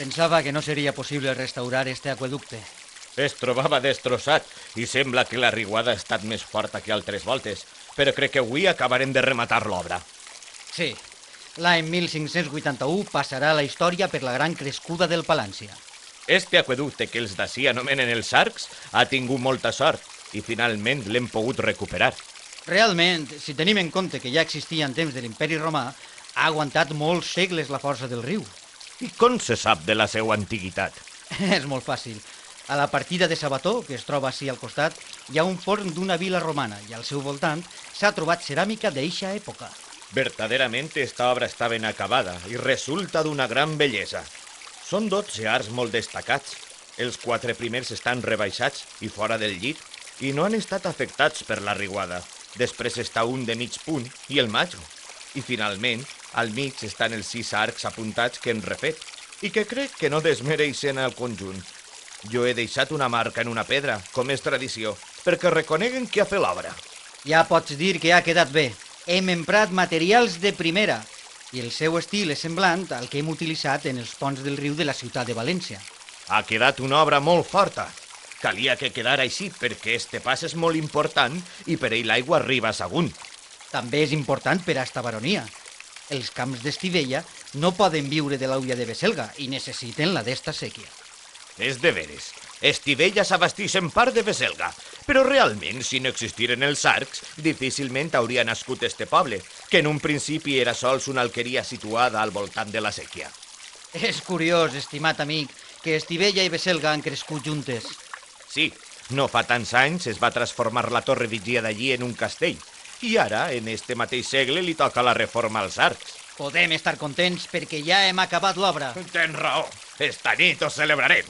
Pensava que no seria possible restaurar este aqüeducte. Es trobava destrossat i sembla que la riuada ha estat més forta que altres voltes, però crec que avui acabarem de rematar l'obra. Sí, l'any 1581 passarà a la història per la gran crescuda del Palància. Este aqüeducte que els d'ací anomenen els arcs ha tingut molta sort i finalment l'hem pogut recuperar. Realment, si tenim en compte que ja existia en temps de l'Imperi Romà, ha aguantat molts segles la força del riu. I com se sap de la seva antiguitat? És molt fàcil. A la partida de Sabató, que es troba ací al costat, hi ha un forn d'una vila romana i al seu voltant s'ha trobat ceràmica d'eixa època. Verdaderament, esta obra està ben acabada i resulta d'una gran bellesa. Són 12 arcs molt destacats. Els 4 primers estan rebaixats i fora del llit i no han estat afectats per la riuada. Després està un de mig punt i el matxo. I finalment, al mig estan els 6 arcs apuntats que hem refet i que crec que no desmereixen el conjunt. Jo he deixat una marca en una pedra, com és tradició, perquè reconeguen qui ha fet l'obra. Ja pots dir que ha quedat bé. Hem emprat materials de primera i el seu estil és semblant al que hem utilitzat en els ponts del riu de la ciutat de València. Ha quedat una obra molt forta. Calia que quedara així perquè este pas és molt important i per ell l'aigua arriba a Sagunt. També és important per a esta baronia. Els camps d'Estivella no poden viure de l'aulla de Veselga i necessiten la d'esta sèquia. És de veres. Estivella s'abastís en part de Veselga, però realment, si no existiren els arcs, difícilment hauria nascut este poble, que en un principi era sols una alqueria situada al voltant de la sèquia. És curiós, estimat amic, que Estivella i Veselga han crescut juntes. Sí, no fa tants anys es va transformar la torre vigia d'allí en un castell, i ara, en este mateix segle, li toca la reforma als arcs. Podem estar contents perquè ja hem acabat l'obra. Tens raó. Esta nit ho celebrarem.